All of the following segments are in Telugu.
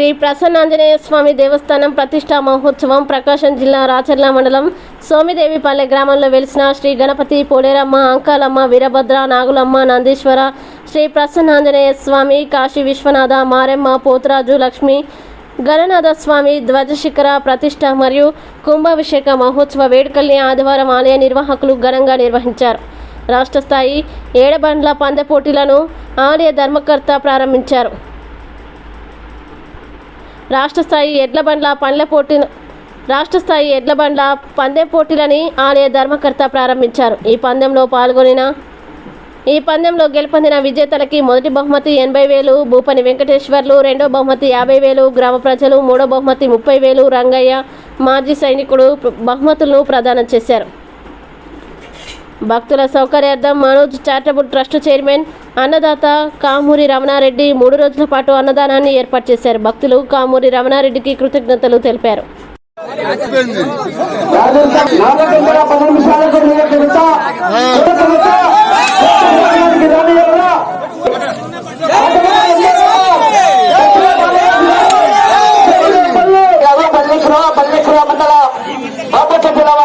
శ్రీ ప్రసన్నాంజనేయ స్వామి దేవస్థానం ప్రతిష్టా మహోత్సవం ప్రకాశం జిల్లా రాచర్ల మండలం సోమిదేవిపల్లె గ్రామంలో వెలిసిన శ్రీ గణపతి పోలేరమ్మ అంకాలమ్మ వీరభద్ర నాగులమ్మ నందీశ్వర శ్రీ ప్రసన్నాంజనేయ స్వామి కాశీ విశ్వనాథ మారెమ్మ పోతురాజు లక్ష్మి గణనాథ స్వామి ధ్వజశిఖర ప్రతిష్ట మరియు కుంభాభిషేక మహోత్సవ వేడుకల్ని ఆదివారం ఆలయ నిర్వాహకులు ఘనంగా నిర్వహించారు. రాష్ట్ర స్థాయి ఏడబండ్ల పందె పోటీలను ఆలయ ధర్మకర్త ప్రారంభించారు. రాష్ట్ర స్థాయి ఎడ్లబండ్ల పందెం పోటీలని ఆలయ ధర్మకర్త ప్రారంభించారు. ఈ పందెంలో గెలుపొందిన విజేతలకి మొదటి బహుమతి 80,000, భూపని వెంకటేశ్వర్లు, రెండో బహుమతి 50,000, గ్రామ ప్రజలు మూడో బహుమతి 30,000, రంగయ్య మాజీ సైనికుడు బహుమతులను ప్రదానం చేశారు. భక్తుల సౌకర్యార్థం మనోజ్ చారిటబుల్ ట్రస్ట్ చైర్మన్ అన్నదాత కామూరి రమణారెడ్డి 3 రోజుల పాటు అన్నదానాన్ని ఏర్పాటు చేశారు. భక్తులు కామూరి రమణారెడ్డికి కృతజ్ఞతలు తెలిపారు.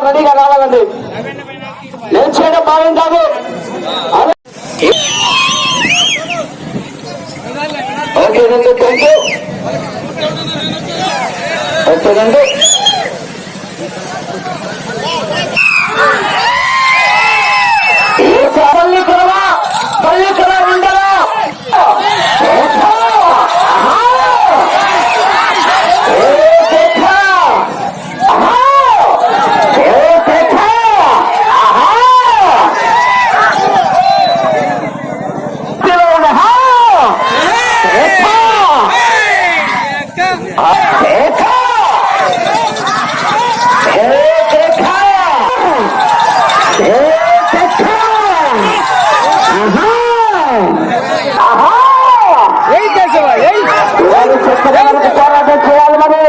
రెడీగా కావాలండి. లేచేయడం బాగుంటారు. ఓకేనండి, థ్యాంక్ యూ. ఓకేనండి. పల్లికర ఉండరా పోరాటం చేయాలి మరి.